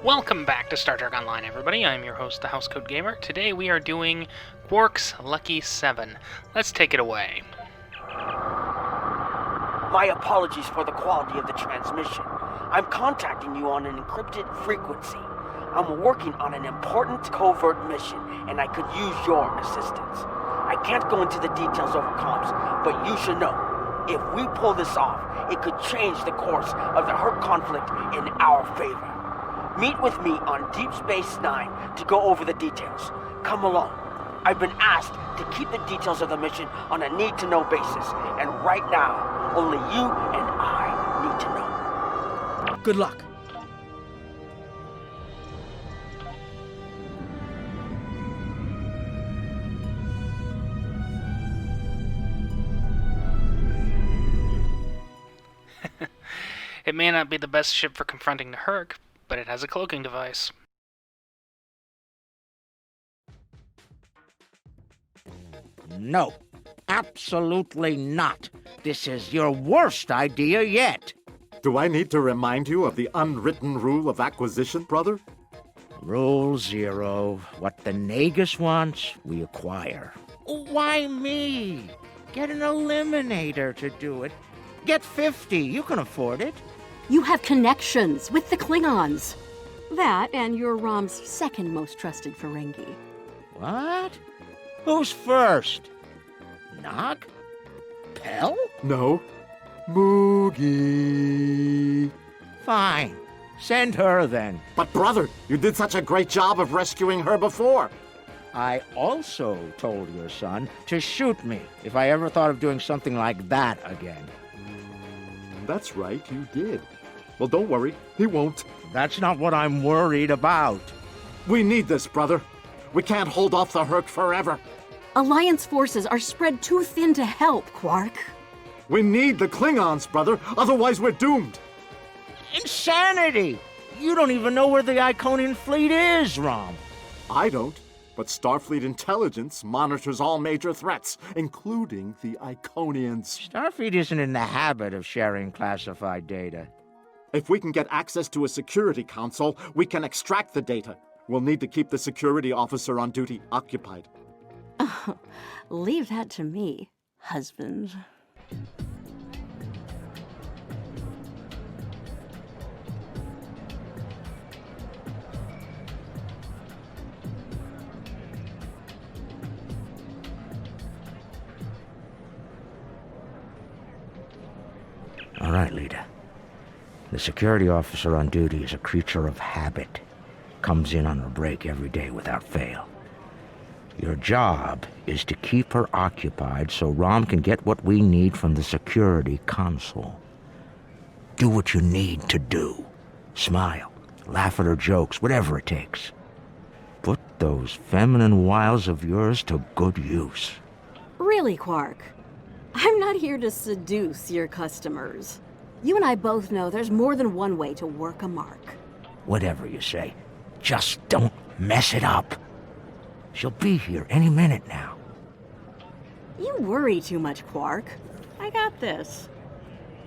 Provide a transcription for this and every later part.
Welcome back to Star Trek Online, everybody. I'm your host, the Housecoat Gamer. Today we are doing Quark's Lucky 7. Let's take it away. My apologies for the quality of the transmission. I'm contacting you on an encrypted frequency. I'm working on an important covert mission, and I could use your assistance. I can't go into the details over comms, but you should know, if we pull this off, it could change the course of the Hurt conflict in our favor. Meet with me on Deep Space Nine to go over the details. Come along. I've been asked to keep the details of the mission on a need-to-know basis, and right now, only you and I need to know. Good luck. It may not be the best ship for confronting the Herc, but it has a cloaking device. No, absolutely not. This is your worst idea yet. Do I need to remind you of the unwritten rule of acquisition, brother? Rule 0. What the Nagus wants, we acquire. Why me? Get an eliminator to do it. Get 50. You can afford it. You have connections with the Klingons. That and you're Rom's second most trusted Ferengi. What? Who's first? Nog? Pell? No. Moogie. Fine. Send her then. But brother, you did such a great job of rescuing her before. I also told your son to shoot me if I ever thought of doing something like that again. That's right, you did. Well, don't worry, he won't. That's not what I'm worried about. We need this, brother. We can't hold off the Herc forever. Alliance forces are spread too thin to help, Quark. We need the Klingons, brother, otherwise we're doomed. Insanity! You don't even know where the Iconian fleet is, Rom. I don't, but Starfleet intelligence monitors all major threats, including the Iconians. Starfleet isn't in the habit of sharing classified data. If we can get access to a security console, we can extract the data. We'll need to keep the security officer on duty occupied. Oh, leave that to me, husband. All right, Lita. The security officer on duty is a creature of habit. Comes in on her break every day without fail. Your job is to keep her occupied so Rom can get what we need from the security console. Do what you need to do. Smile, laugh at her jokes, whatever it takes. Put those feminine wiles of yours to good use. Really, Quark? I'm not here to seduce your customers. You and I both know there's more than one way to work a mark. Whatever you say, just don't mess it up. She'll be here any minute now. You worry too much, Quark. I got this.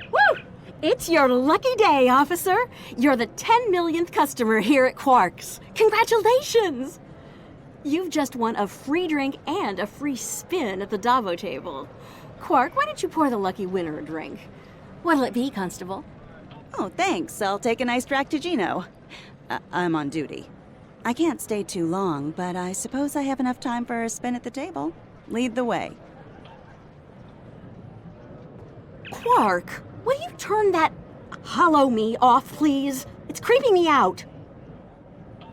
Woo! It's your lucky day, officer. You're the 10 millionth customer here at Quark's. Congratulations! You've just won a free drink and a free spin at the Davo table. Quark, why don't you pour the lucky winner a drink? What'll it be, Constable? Oh, thanks. I'll take a nice Dractigino. I'm on duty. I can't stay too long, but I suppose I have enough time for a spin at the table. Lead the way. Quark, will you turn that hollow me off, please? It's creeping me out.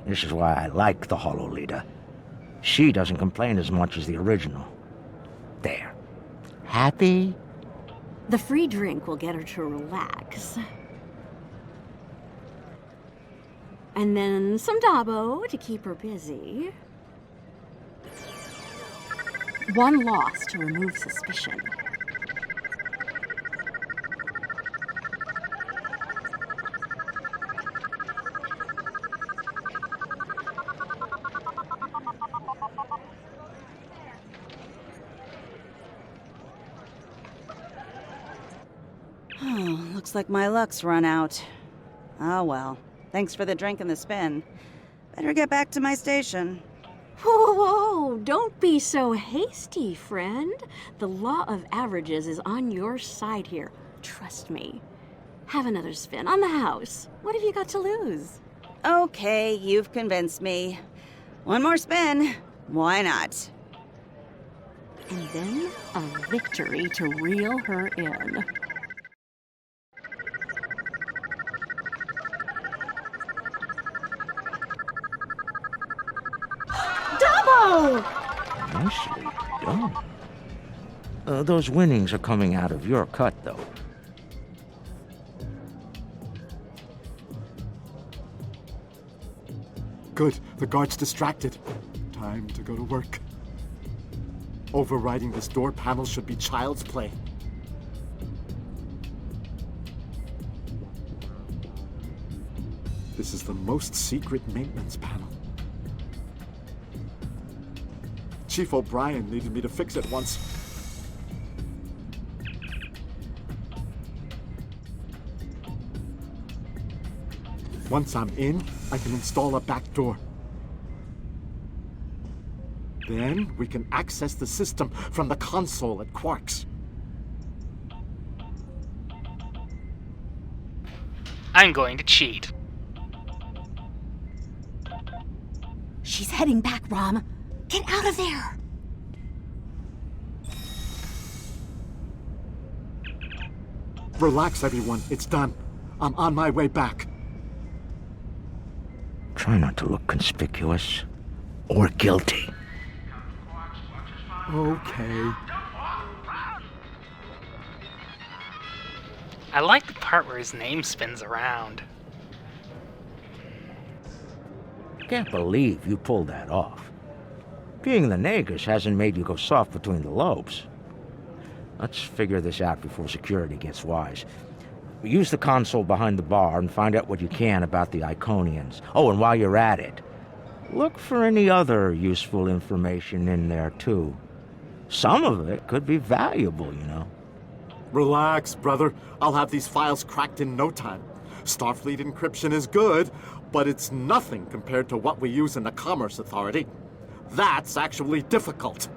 This is why I like the Hollow Leader. She doesn't complain as much as the original. There. Happy? The free drink will get her to relax. And then some Dabo to keep her busy. One loss to remove suspicion. Oh, looks like my luck's run out. Ah, well. Thanks for the drink and the spin. Better get back to my station. Whoa, whoa, don't be so hasty, friend. The law of averages is on your side here. Trust me. Have another spin on the house. What have you got to lose? Okay, you've convinced me. One more spin. Why not? And then a victory to reel her in. Double! Nicely done. Those winnings are coming out of your cut, though. Good. The guard's distracted. Time to go to work. Overriding this door panel should be child's play. This is the most secret maintenance panel. Chief O'Brien needed me to fix it once. Once I'm in, I can install a back door. Then we can access the system from the console at Quark's. I'm going to cheat. She's heading back, Rom. Get out of there! Relax, everyone. It's done. I'm on my way back. Try not to look conspicuous or guilty. Okay. I like the part where his name spins around. Can't believe you pulled that off. Being the Nagus hasn't made you go soft between the lobes. Let's figure this out before security gets wise. Use the console behind the bar and find out what you can about the Iconians. Oh, and while you're at it, look for any other useful information in there, too. Some of it could be valuable, you know. Relax, brother. I'll have these files cracked in no time. Starfleet encryption is good, but it's nothing compared to what we use in the Commerce Authority. That's actually difficult.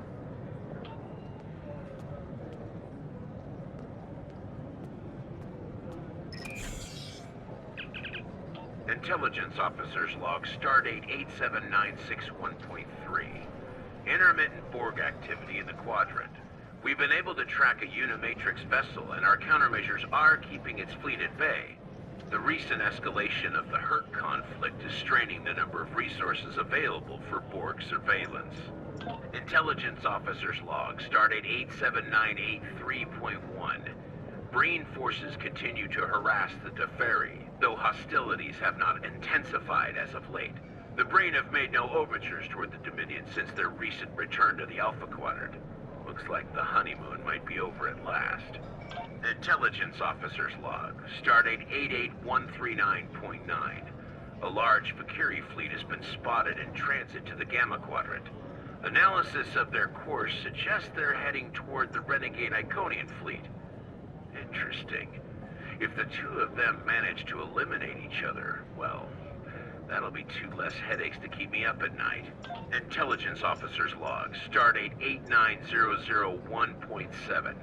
Intelligence Officer's Log, Stardate 87961.3. Intermittent Borg activity in the Quadrant. We've been able to track a Unimatrix vessel, and our countermeasures are keeping its fleet at bay. The recent escalation of the Herc conflict is straining the number of resources available for Borg surveillance. Intelligence Officer's Log, Stardate 87983.1. Breen forces continue to harass the Deferi, though hostilities have not intensified as of late. The Breen have made no overtures toward the Dominion since their recent return to the Alpha Quadrant. Looks like the honeymoon might be over at last. Intelligence Officer's Log, Stardate 88139.9. A large Vakiri fleet has been spotted in transit to the Gamma Quadrant. Analysis of their course suggests they're heading toward the renegade Iconian fleet. Interesting. If the two of them manage to eliminate each other, well, that'll be two less headaches to keep me up at night. Intelligence Officer's Log, Stardate 89001.7.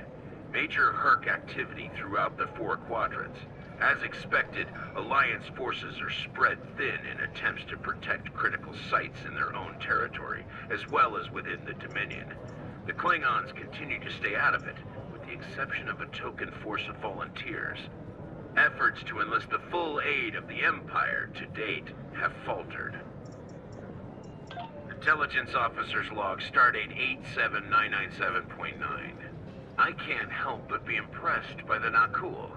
Major Herc activity throughout the four quadrants. As expected, Alliance forces are spread thin in attempts to protect critical sites in their own territory, as well as within the Dominion. The Klingons continue to stay out of it, with the exception of a token force of volunteers. Efforts to enlist the full aid of the Empire to date have faltered. Intelligence Officer's Log, Stardate 87997.9. I can't help but be impressed by the Nakul.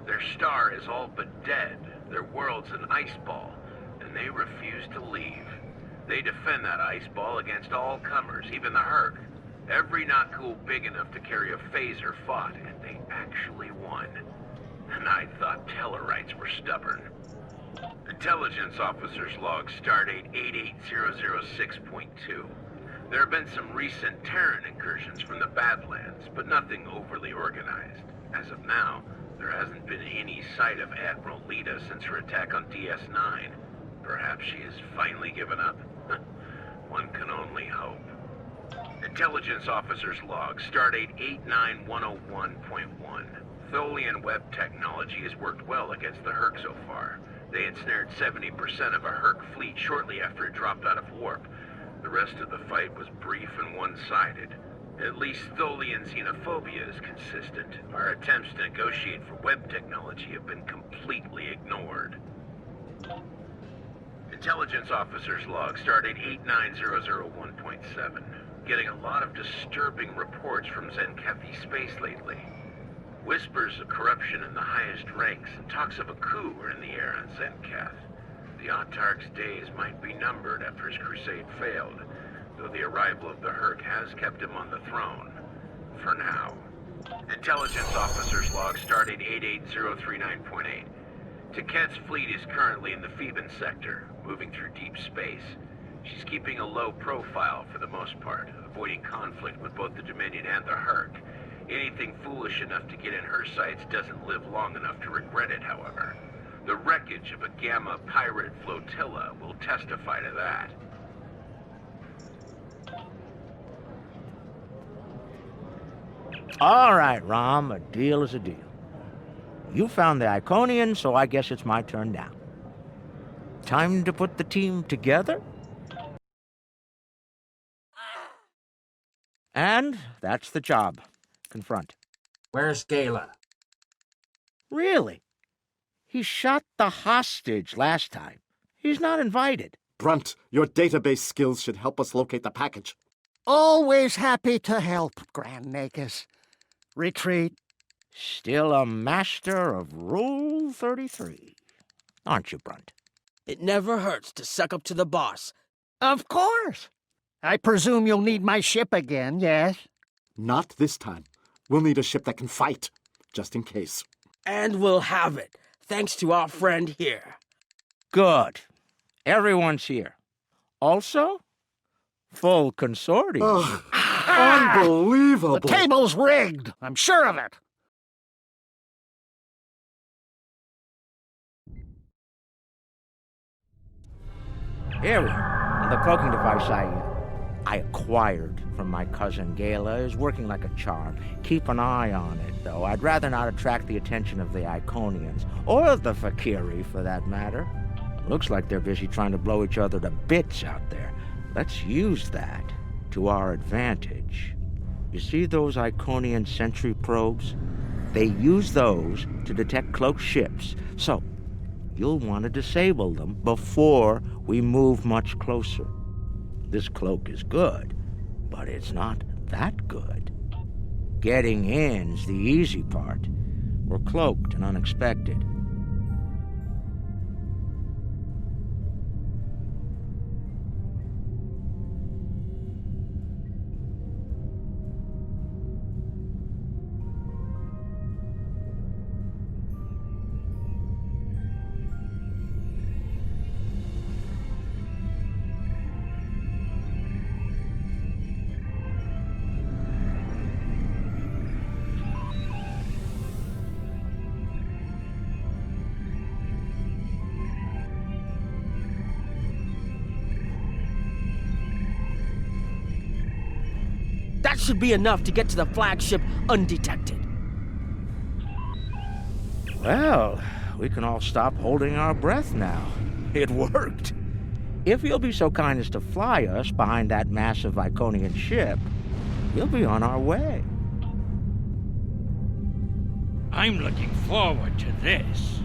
Their star is all but dead, their world's an ice ball, and they refuse to leave. They defend that ice ball against all comers, even the Herc. Every Nakul big enough to carry a phaser fought, and they actually won. And I thought Tellarites were stubborn. Intelligence Officer's Log, Stardate 88006.2. There have been some recent Terran incursions from the Badlands, but nothing overly organized. As of now, There hasn't been any sight of Admiral Lita since her attack on DS9. Perhaps she has finally given up? One can only hope. Intelligence Officer's Log, Stardate 89101.1. Tholian web technology has worked well against the Herc so far. They ensnared 70% of a Herc fleet shortly after it dropped out of warp. The rest of the fight was brief and one-sided. At least Tholian xenophobia is consistent. Our attempts to negotiate for web technology have been completely ignored. Intelligence Officer's Log, Stardate 89001.7. Getting a lot of disturbing reports from Zenkethi space lately. Whispers of corruption in the highest ranks and talks of a coup are in the air on Zenketh. The Autarch's days might be numbered after his crusade failed, though the arrival of the Herc has kept him on the throne. For now. Intelligence Officer's Log, Stardate 88039.8. Taket's fleet is currently in the Phoeban sector, moving through deep space. She's keeping a low profile for the most part, avoiding conflict with both the Dominion and the Herc. Anything foolish enough to get in her sights doesn't live long enough to regret it, however. The wreckage of a Gamma pirate flotilla will testify to that. All right, Rom, a deal is a deal. You found the Iconian, so I guess it's my turn now. Time to put the team together? And that's the job. Confront. Where's Gala? Really? He shot the hostage last time. He's not invited. Brunt, your database skills should help us locate the package. Always happy to help, Grand Nagus. Retreat. Still a master of Rule 33. Aren't you, Brunt? It never hurts to suck up to the boss. Of course. I presume you'll need my ship again, yes? Not this time. We'll need a ship that can fight, just in case. And we'll have it, thanks to our friend here. Good. Everyone's here. Also, full consortium. Oh, unbelievable! The table's rigged. I'm sure of it. Here we are. The cloaking device I acquired from my cousin Gala is working like a charm. Keep an eye on it, though. I'd rather not attract the attention of the Iconians, or the Fakiri, for that matter. Looks like they're busy trying to blow each other to bits out there. Let's use that to our advantage. You see those Iconian sentry probes? They use those to detect cloaked ships, so you'll want to disable them before we move much closer. This cloak is good, but it's not that good. Getting in's the easy part. We're cloaked and unexpected. That should be enough to get to the flagship undetected. Well, we can all stop holding our breath now. It worked. If you'll be so kind as to fly us behind that massive Iconian ship, we'll be on our way. I'm looking forward to this.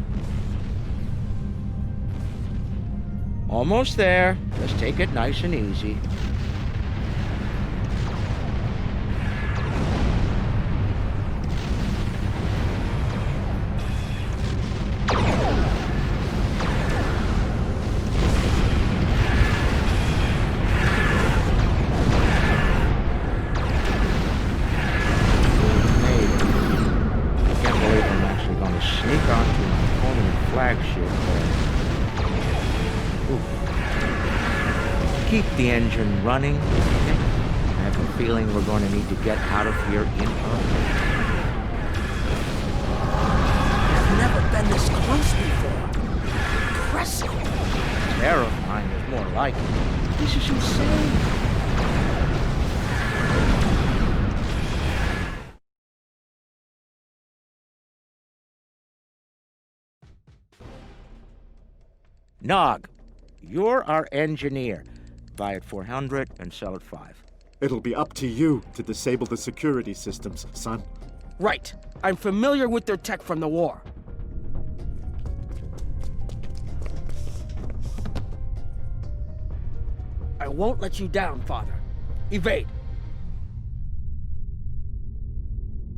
Almost there. Just take it nice and easy. Keep the engine running. I have a feeling we're going to need to get out of here in a hurry. been this close before. Impressive. Terrifying is more like it. This is insane. Nog, you're our engineer. Buy at 400 and sell at 5. It'll be up to you to disable the security systems, son. Right. I'm familiar with their tech from the war. I won't let you down, Father. Evade.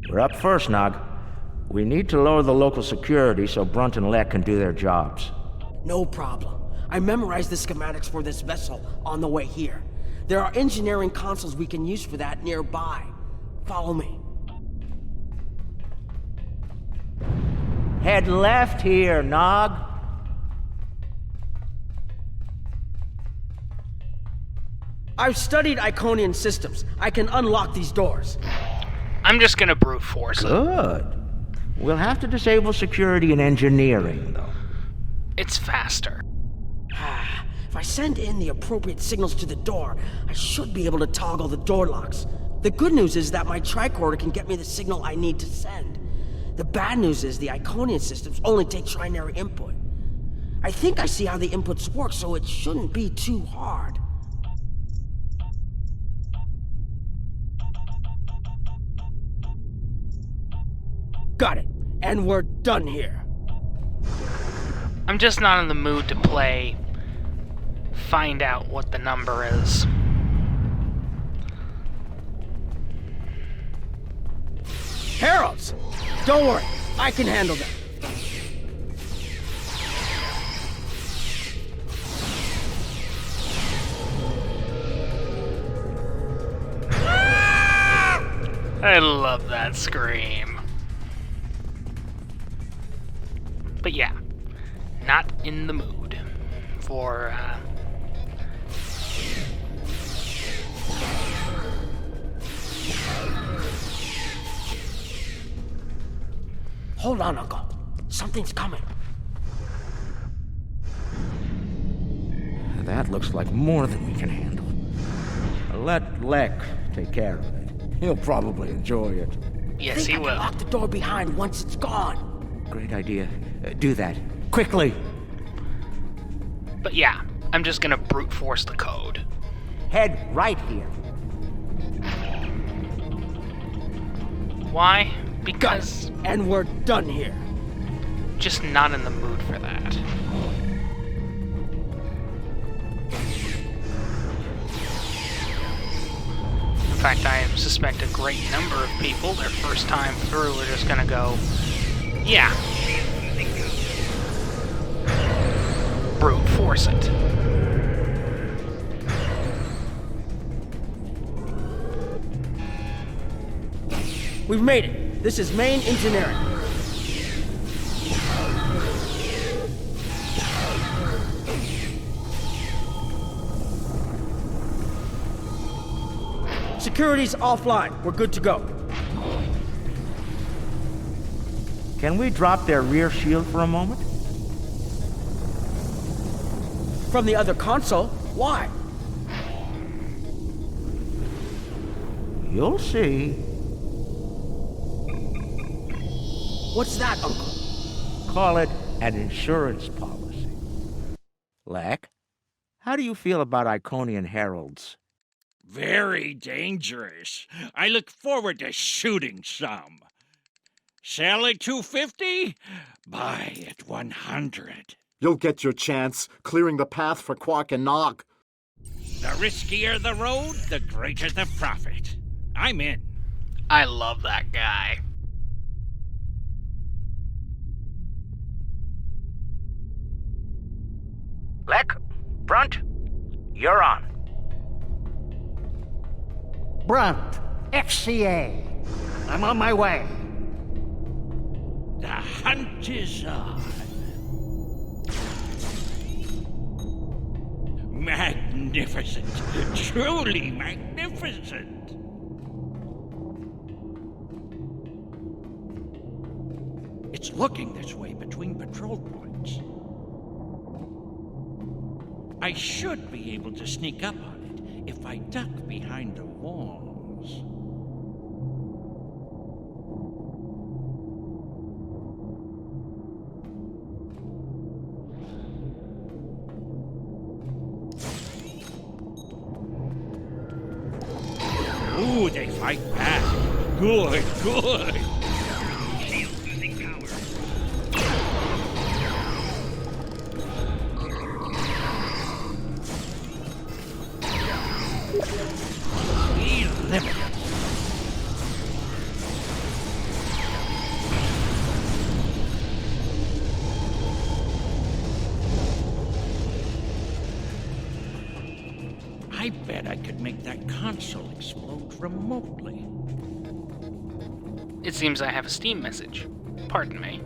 We're up first, Nog. We need to lower the local security so Brunt and Lek can do their jobs. No problem. I memorized the schematics for this vessel on the way here. There are engineering consoles we can use for that nearby. Follow me. Head left here, Nog. I've studied Iconian systems. I can unlock these doors. I'm just gonna brute force it. Good. We'll have to disable security and engineering, though. It's faster. If I send in the appropriate signals to the door, I should be able to toggle the door locks. The good news is that my tricorder can get me the signal I need to send. The bad news is the Iconian systems only take trinary input. I think I see how the inputs work, so it shouldn't be too hard. Got it. And we're done here. I'm just not in the mood to play find out what the number is. Heralds! Don't worry, I can handle them. I love that scream. But yeah, not in the mood for, Hold on, Uncle. Something's coming. That looks like more than we can handle. Let Lek take care of it. He'll probably enjoy it. Yes, he I will. can lock the door behind once it's gone. Great idea. Do that. Quickly! But yeah, I'm just gonna brute force the code. Head right here. Why? Because And we're done here. just not in the mood for that. In fact, I suspect a great number of people, their first time through, are just gonna go, yeah. Brute force it. We've made it. This is main engineering. Security's offline. We're good to go. Can we drop their rear shield for a moment? From the other console? Why? You'll see. What's that, Uncle? Call it an insurance policy. Lek, how do you feel about Iconian heralds? Very dangerous. I look forward to shooting some. Sell at 250? Buy at 100. You'll get your chance, clearing the path for Quark and Nog. The riskier the road, the greater the profit. I'm in. I love that guy. Lek, Brunt, you're on. Brunt, XCA. I'm on my way. The hunt is on. Magnificent. Truly magnificent. It's It's looking this way between patrol points. I should be able to sneak up on it if I duck behind the walls. Ooh, they fight back. Good, good. Shield losing power. Eliminated. I bet I could make that console explode remotely. It seems I have a Steam message. Pardon me.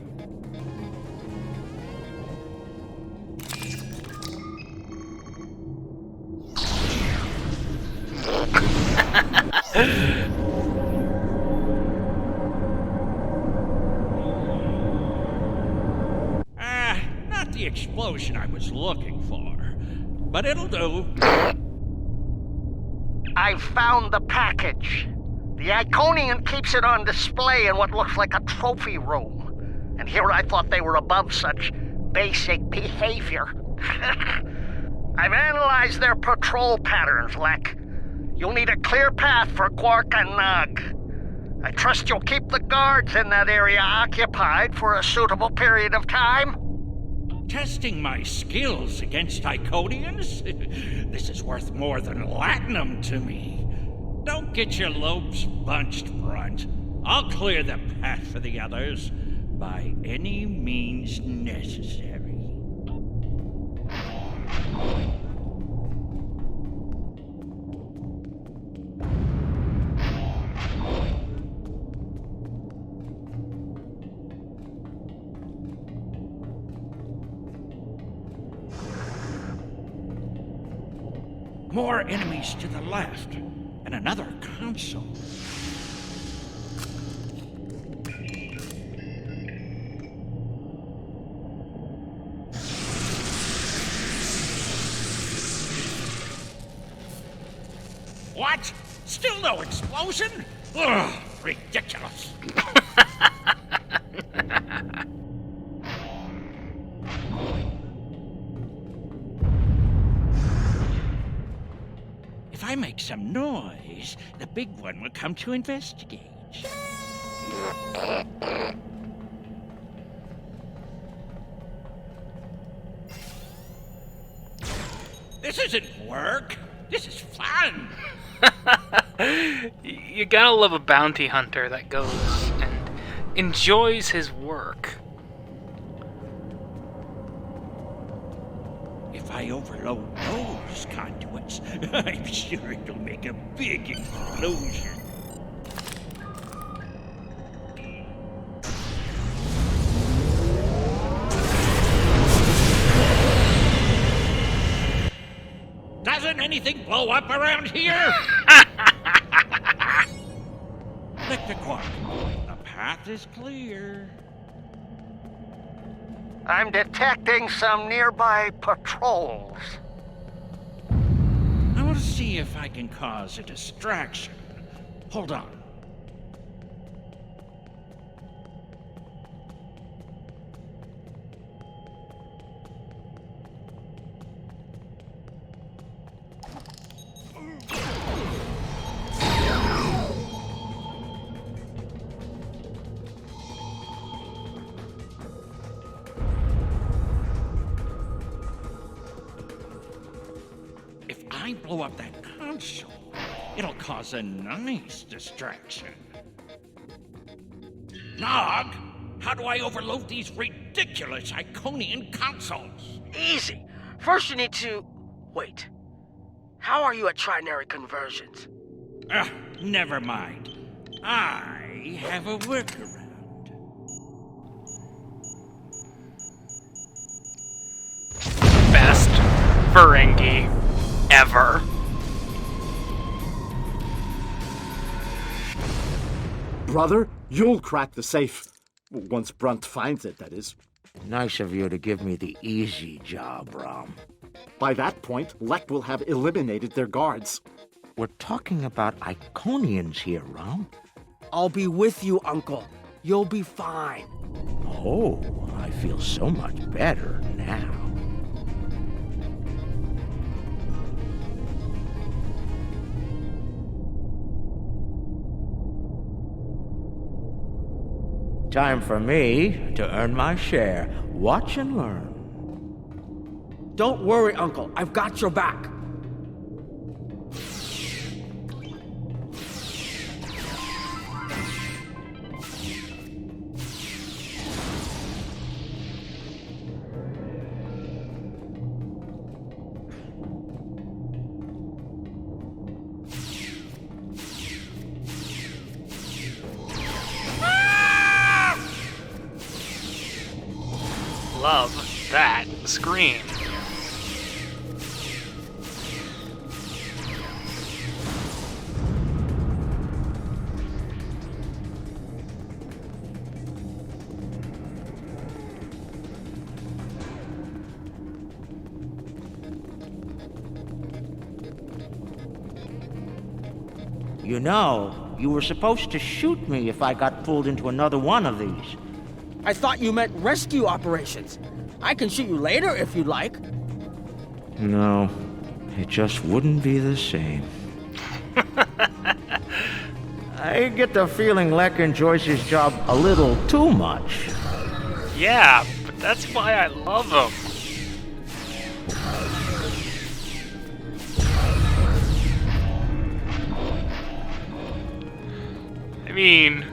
Not the explosion I was looking for, but it'll do. I've found the package. The Iconian keeps it on display in what looks like a trophy room. And here I thought they were above such basic behavior. I've analyzed their patrol patterns, Lek. You'll need a clear path for Quark and Nog. I trust you'll keep the guards in that area occupied for a suitable period of time. Testing my skills against Iconians? This is worth more than Latinum to me. Don't get your lobes bunched, Brunt. I'll clear the path for the others by any means necessary. More enemies to the left, and another console. What? Still no explosion? Ugh, ridiculous. If I make some noise, the big one will come to investigate. This isn't work. This is fun. You gotta love a bounty hunter that goes and enjoys his work. If I overload those conduits, I'm sure it'll make a big explosion. Doesn't anything blow up around here? Lick the Quark. The path is clear. I'm detecting some nearby patrols. I'll see if I can cause a distraction. Hold on. If I blow up that console, it'll cause a nice distraction. Nog, how do I overload these ridiculous Iconian consoles? Easy. First you need to... Wait. How are you at trinary conversions? Never mind. I have a workaround. Best Ferengi ever. Brother, you'll crack the safe. Once Brunt finds it, that is. Nice of you to give me the easy job, Rom. By that point, Lek will have eliminated their guards. We're talking about Iconians here, Rom. I'll be with you, Uncle. You'll be fine. Oh, I feel so much better now. Time for me to earn my share. Watch and learn. Don't worry, Uncle. I've got your back. Love that scream. You know, you were supposed to shoot me if I got pulled into another one of these. I thought you meant rescue operations. I can shoot you later if you'd like. No, it just wouldn't be the same. I get the feeling Lek enjoys his job a little too much. Yeah, but that's why I love him. I mean,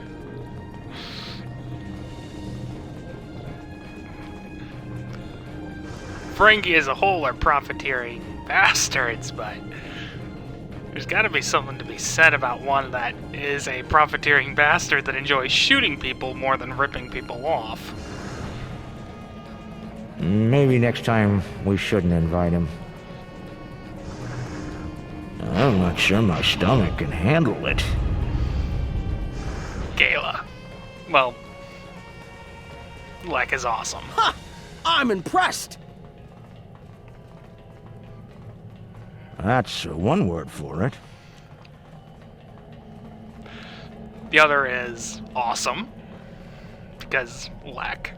Ferengi as a whole are profiteering bastards, but there's got to be something to be said about one that is a profiteering bastard that enjoys shooting people more than ripping people off. Maybe next time we shouldn't invite him. I'm not sure my stomach can handle it. Gala. Well, Lek is awesome. Ha! I'm impressed! That's one word for it. The other is awesome, because Lek.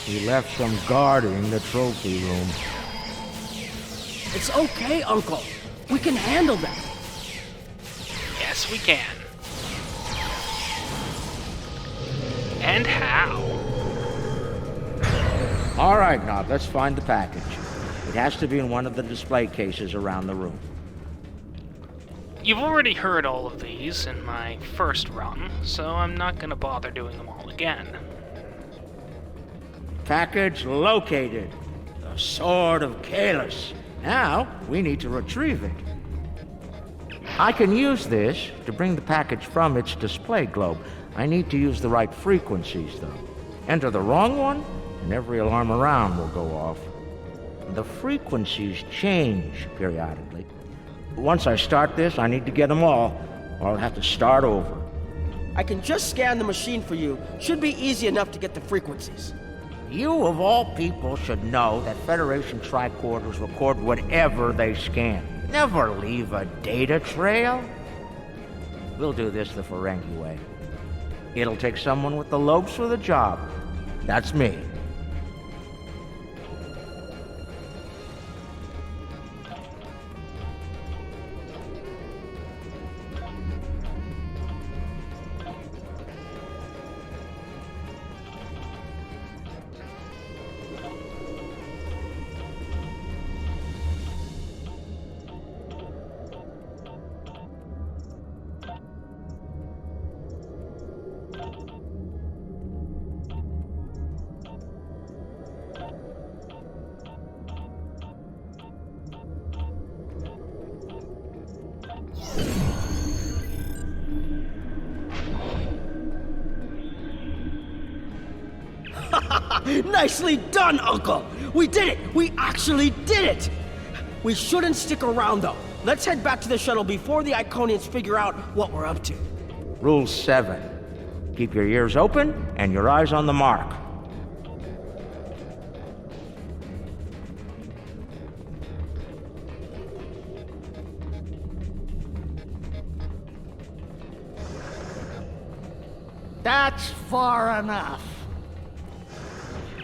He left some guarding the trophy room. It's okay, Uncle. We can handle them. Yes, we can. And how? All right, Nob, let's find the package. It has to be in one of the display cases around the room. You've already heard all of these in my first run, so I'm not going to bother doing them all again. Package located. The Sword of Kalis. Now, we need to retrieve it. I can use this to bring the package from its display globe. I need to use the right frequencies, though. Enter the wrong one, and every alarm around will go off. The frequencies change periodically. Once I start this, I need to get them all, or I'll have to start over. I can just scan the machine for you. Should be easy enough to get the frequencies. You, of all people, should know that Federation tricorders record whatever they scan. Never leave a data trail. We'll do this the Ferengi way. It'll take someone with the lobes for the job. That's me. Nicely done, Uncle! We did it! We actually did it! We shouldn't stick around, though. Let's head back to the shuttle before the Iconians figure out what we're up to. Rule 7. Keep your ears open and your eyes on the mark. That's far enough.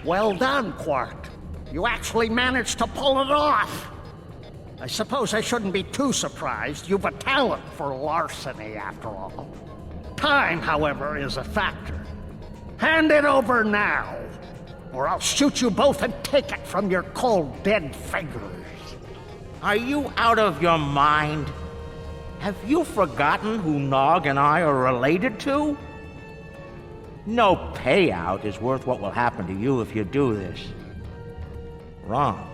Well done, Quark. You actually managed to pull it off. I suppose I shouldn't be too surprised. You've a talent for larceny, after all. Time, however, is a factor. Hand it over now, or I'll shoot you both and take it from your cold, dead fingers. Are you out of your mind? Have you forgotten who Nog and I are related to? No payout is worth what will happen to you if you do this. Wrong.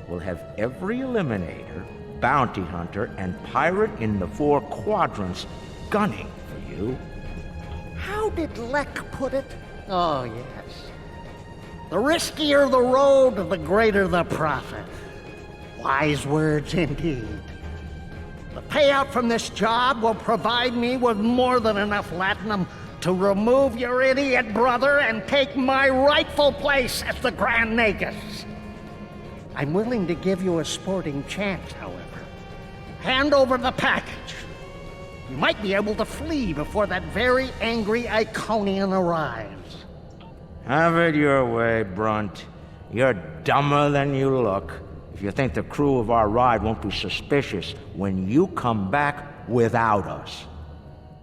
We'll have every Eliminator, Bounty Hunter, and Pirate in the 4 quadrants gunning for you. How did Lek put it? Oh, yes. The riskier the road, the greater the profit. Wise words indeed. The payout from this job will provide me with more than enough latinum to remove your idiot brother and take my rightful place as the Grand Nagus. I'm willing to give you a sporting chance, however. Hand over the package. You might be able to flee before that very angry Iconian arrives. Have it your way, Brunt. You're dumber than you look if you think the crew of our ride won't be suspicious when you come back without us.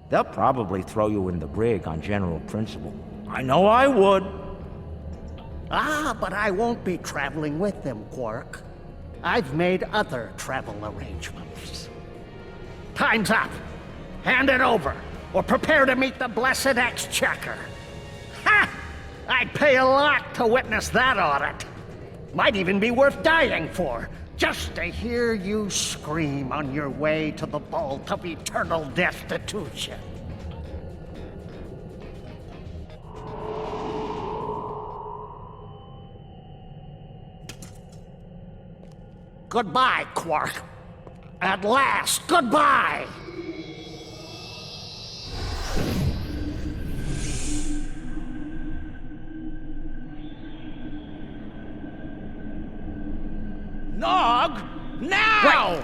They'll probably throw you in the brig on general principle. I know I would. Ah, but I won't be traveling with them, Quark. I've made other travel arrangements. Time's up. Hand it over, or prepare to meet the blessed exchequer. Ha! I'd pay a lot to witness that audit. Might even be worth dying for, just to hear you scream on your way to the vault of eternal destitution. Goodbye, Quark. At last, goodbye! Nog! Now! Wait.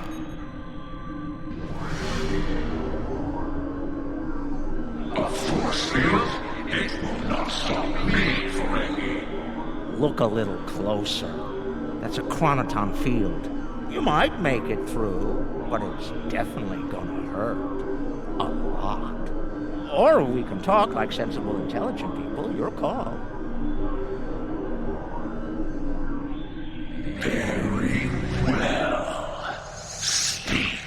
A force field? It will not stop me, Ferengi. Look a little closer. That's a chronoton field. You might make it through, but it's definitely gonna hurt. A lot. Or we can talk like sensible, intelligent people. Your call. Very well. Speak.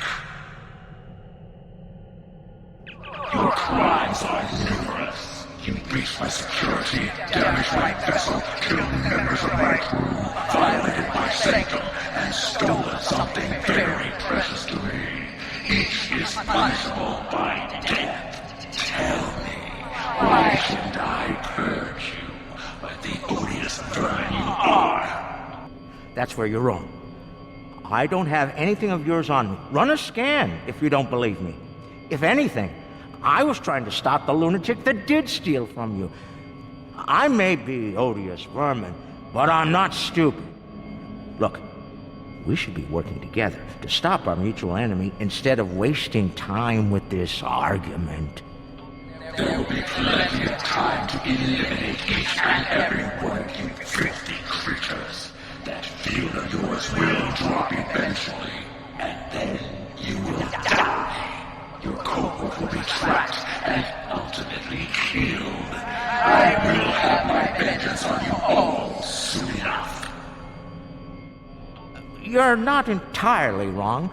Your crimes are numerous. You breached my security, damaged my vessel, killed members of my crew, violated my sanctum, and stolen something very precious to me. Each is punishable by death. Tell me, why shouldn't I purge you like the odious vermin you are? That's where you're wrong. I don't have anything of yours on me. Run a scan if you don't believe me. If anything, I was trying to stop the lunatic that did steal from you. I may be odious vermin, but I'm not stupid. Look, we should be working together to stop our mutual enemy instead of wasting time with this argument. There will be plenty of time to eliminate each and every one of you filthy creatures. That field of yours will drop eventually, and then you will die. Your cohort will be tracked and ultimately killed. I will have my vengeance on you all soon enough. You're not entirely wrong,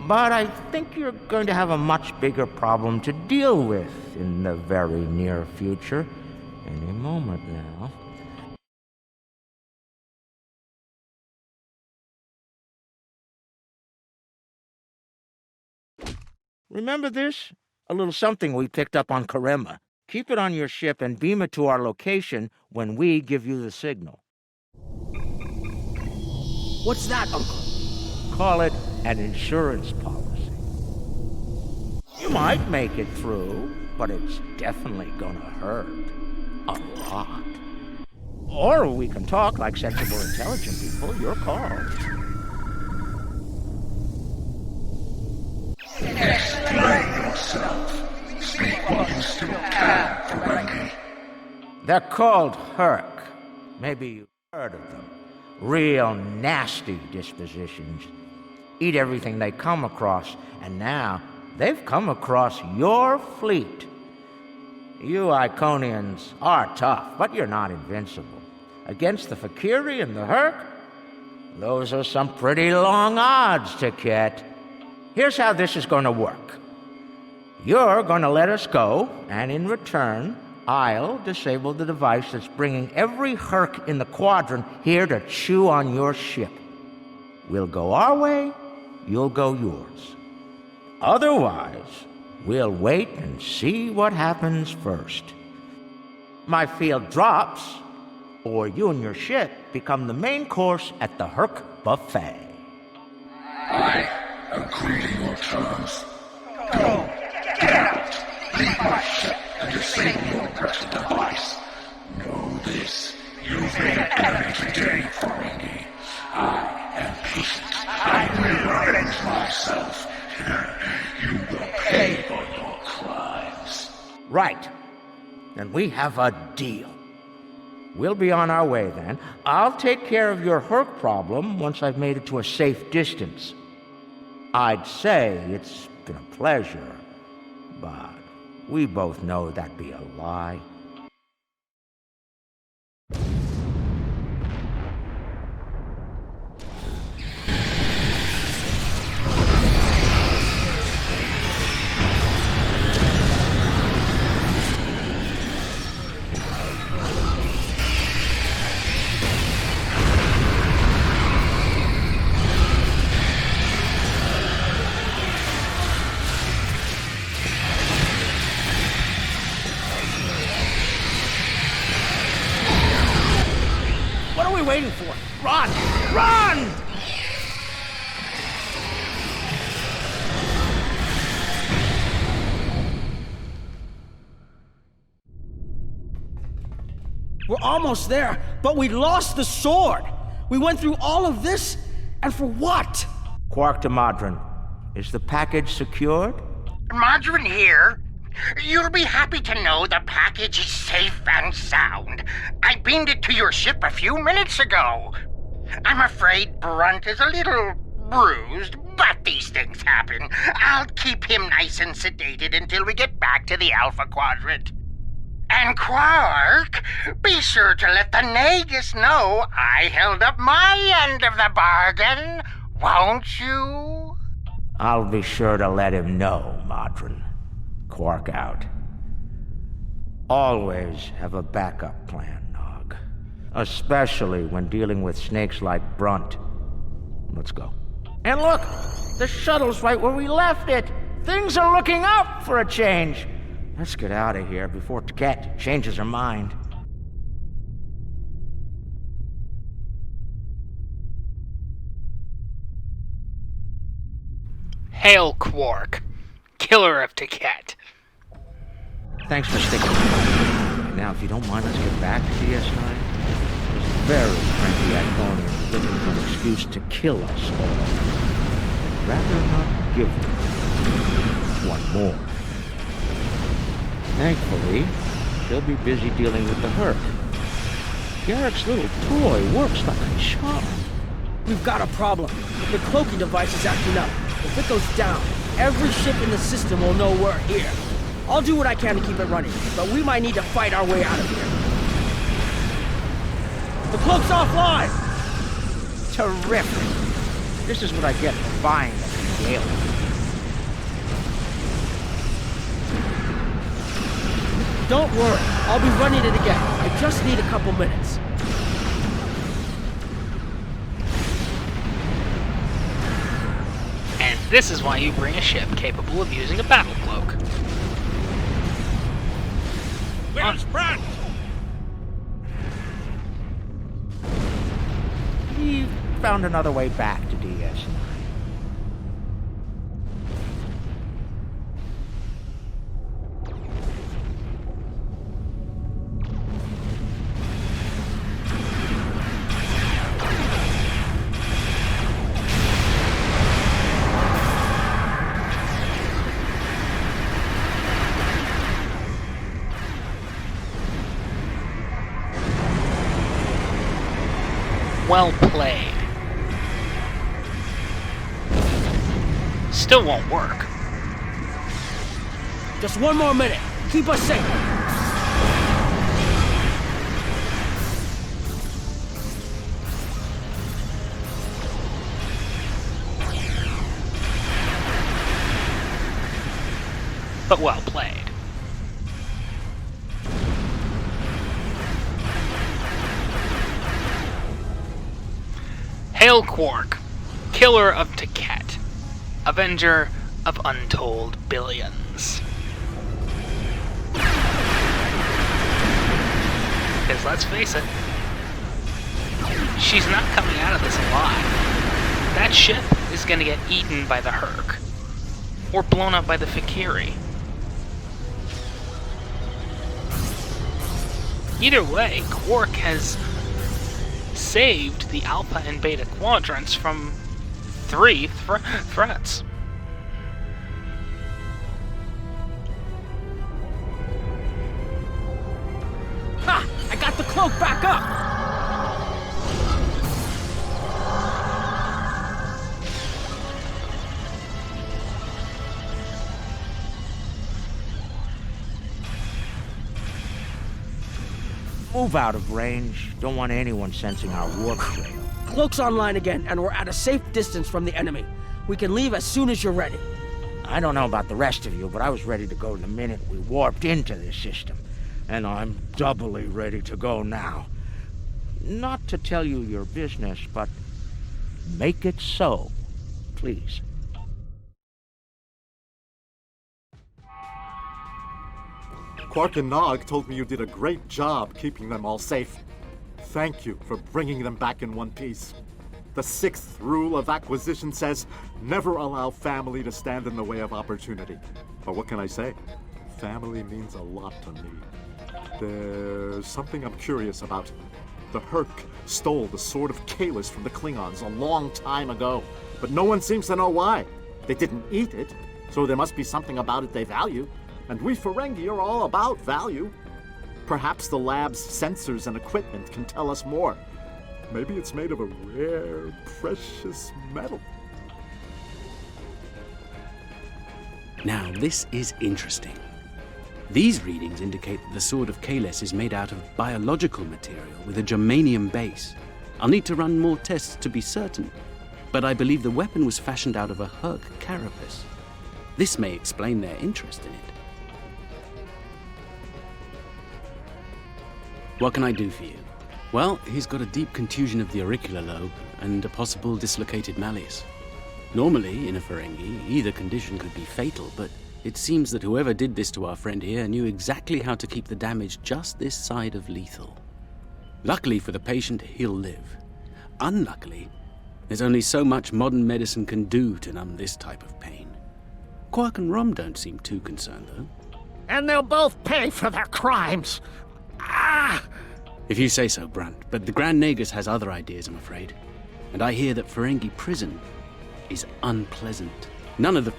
but I think you're going to have a much bigger problem to deal with in the very near future. Any moment now. Remember this? A little something we picked up on Karema. Keep it on your ship and beam it to our location when we give you the signal. What's that, Uncle? Call it an insurance policy. You might make it through, but it's definitely gonna hurt. A lot. Or we can talk like sensible, intelligent people. Your call. Explain yourself. Speak while you still can, Ferengi. They're called Herc. Maybe you've heard of them. Real nasty dispositions. Eat everything they come across, and now they've come across your fleet. You Iconians are tough, but you're not invincible. Against the Fakiri and the Herc, those are some pretty long odds to get. Here's how this is going to work. You're going to let us go, and in return, I'll disable the device that's bringing every Herc in the quadrant here to chew on your ship. We'll go our way, you'll go yours. Otherwise, we'll wait and see what happens first. My field drops, or you and your ship become the main course at the Herc buffet. I agree to your terms. Go, get out, leave my ship and disable your wretched device. Know this, you've made an enemy today, Ferengi. I am patient. I will avenge myself. You will pay for your crimes. Right. Then we have a deal. We'll be on our way then. I'll take care of your Herc problem once I've made it to a safe distance. I'd say it's been a pleasure, but we both know that'd be a lie. Waiting for? Run! Run! We're almost there, but we lost the sword. We went through all of this, and for what? Quark to Modron. Is the package secured? Margarine here. You'll be happy to know the package is safe and sound. I beamed it to your ship a few minutes ago. I'm afraid Brunt is a little bruised, but these things happen. I'll keep him nice and sedated until we get back to the Alpha Quadrant. And Quark, be sure to let the Nagus know I held up my end of the bargain, won't you? I'll be sure to let him know, Modron. Quark out. Always have a backup plan, Nog. Especially when dealing with snakes like Brunt. Let's go. And look! The shuttle's right where we left it! Things are looking up for a change! Let's get out of here before Tket changes her mind. Hail Quark, killer of Tket. Thanks for sticking with me. Now, if you don't mind, let's get back to DS9. There's very cranky Iconians looking for an excuse to kill us all. I'd rather not give them one more. Thankfully, she'll be busy dealing with the Herc. Garrick's little toy works like a charm. We've got a problem. The cloaking device is acting up. If it goes down, every ship in the system will know we're here. I'll do what I can to keep it running, but we might need to fight our way out of here. The cloak's offline! Terrific. This is what I get for buying the Gale. Don't worry, I'll be running it again. I just need a couple minutes. And this is why you bring a ship capable of using a battle cloak. Where's Brunt? He found another way back to DS9. Well played. Still won't work. Just one more minute. Keep us safe. But well played. Hail Quark, killer of Taket, avenger of untold billions. Because let's face it, she's not coming out of this alive. That ship is gonna get eaten by the Herc, or blown up by the Fikiri. Either way, Quark has saved the Alpha and Beta quadrants from 3 threats. Ha! I got the cloak back up! Move out of range. Don't want anyone sensing our warp trail. Cloak's online again, and we're at a safe distance from the enemy. We can leave as soon as you're ready. I don't know about the rest of you, but I was ready to go the minute we warped into this system. And I'm doubly ready to go now. Not to tell you your business, but make it so, please. Quark and Nog told me you did a great job keeping them all safe. Thank you for bringing them back in one piece. The 6th rule of acquisition says, never allow family to stand in the way of opportunity. But what can I say? Family means a lot to me. There's something I'm curious about. The Herc stole the Sword of Kahless from the Klingons a long time ago, but no one seems to know why. They didn't eat it, so there must be something about it they value. And we Ferengi are all about value. Perhaps the lab's sensors and equipment can tell us more. Maybe it's made of a rare, precious metal. Now, this is interesting. These readings indicate that the Sword of Kahless is made out of biological material with a germanium base. I'll need to run more tests to be certain, but I believe the weapon was fashioned out of a Herc carapace. This may explain their interest in it. What can I do for you? Well, he's got a deep contusion of the auricular lobe and a possible dislocated malleus. Normally, in a Ferengi, either condition could be fatal, but it seems that whoever did this to our friend here knew exactly how to keep the damage just this side of lethal. Luckily for the patient, he'll live. Unluckily, there's only so much modern medicine can do to numb this type of pain. Quark and Rom don't seem too concerned, though. And they'll both pay for their crimes. Ah! If you say so, Brunt, but the Grand Nagus has other ideas, I'm afraid. And I hear that Ferengi prison is unpleasant. None of the...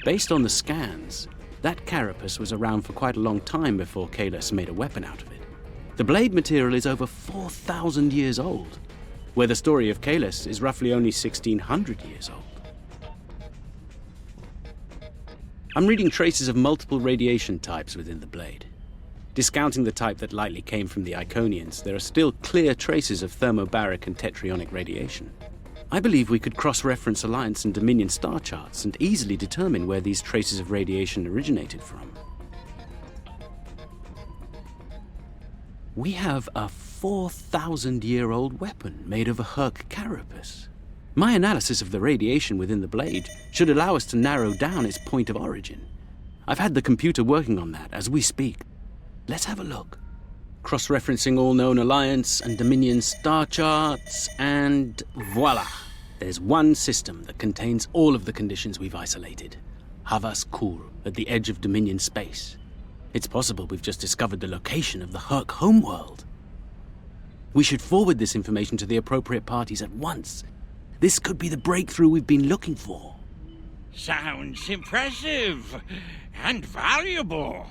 Based on the scans, that carapace was around for quite a long time before Kahless made a weapon out of it. The blade material is over 4,000 years old, where the story of Kahless is roughly only 1,600 years old. I'm reading traces of multiple radiation types within the blade. Discounting the type that likely came from the Iconians, there are still clear traces of thermobaric and tetrionic radiation. I believe we could cross-reference Alliance and Dominion star charts and easily determine where these traces of radiation originated from. We have a 4,000-year-old weapon made of a Herc carapace. My analysis of the radiation within the blade should allow us to narrow down its point of origin. I've had the computer working on that as we speak. Let's have a look. Cross-referencing all known Alliance and Dominion star charts, and voila! There's one system that contains all of the conditions we've isolated. Housecoat, at the edge of Dominion space. It's possible we've just discovered the location of the Herc homeworld. We should forward this information to the appropriate parties at once. This could be the breakthrough we've been looking for. Sounds impressive and valuable.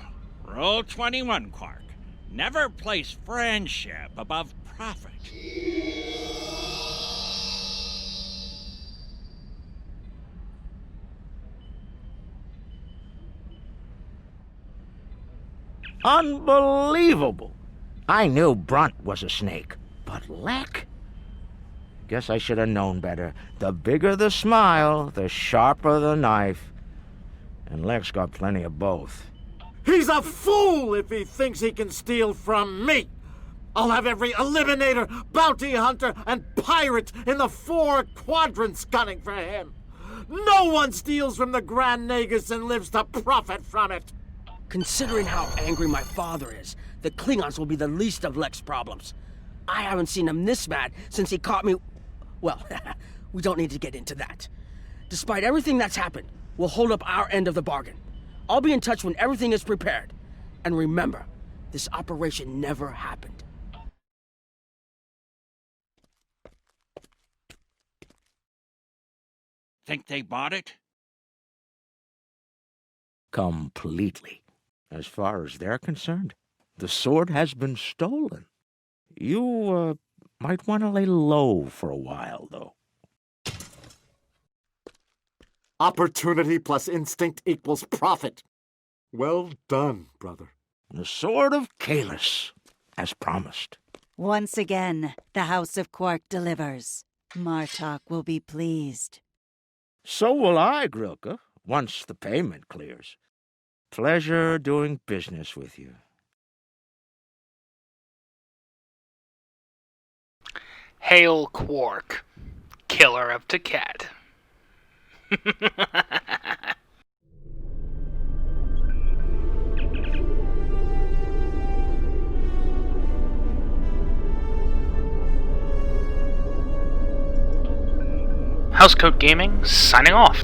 Rule 21, Quark. Never place friendship above profit. Unbelievable! I knew Brunt was a snake, but Lek? Guess I should have known better. The bigger the smile, the sharper the knife. And Lek's got plenty of both. He's a fool if he thinks he can steal from me! I'll have every eliminator, bounty hunter, and pirate in the 4 quadrants gunning for him! No one steals from the Grand Nagus and lives to profit from it! Considering how angry my father is, the Klingons will be the least of Lek's problems. I haven't seen him this mad since he caught me... Well, we don't need to get into that. Despite everything that's happened, we'll hold up our end of the bargain. I'll be in touch when everything is prepared. And remember, this operation never happened. Think they bought it? Completely. As far as they're concerned, the sword has been stolen. You, might want to lay low for a while, though. Opportunity plus instinct equals profit. Well done, brother. The Sword of Kalis, as promised. Once again, the House of Quark delivers. Martok will be pleased. So will I, Grilka, once the payment clears. Pleasure doing business with you. Hail Quark, killer of Takat. Housecoat Gaming signing off.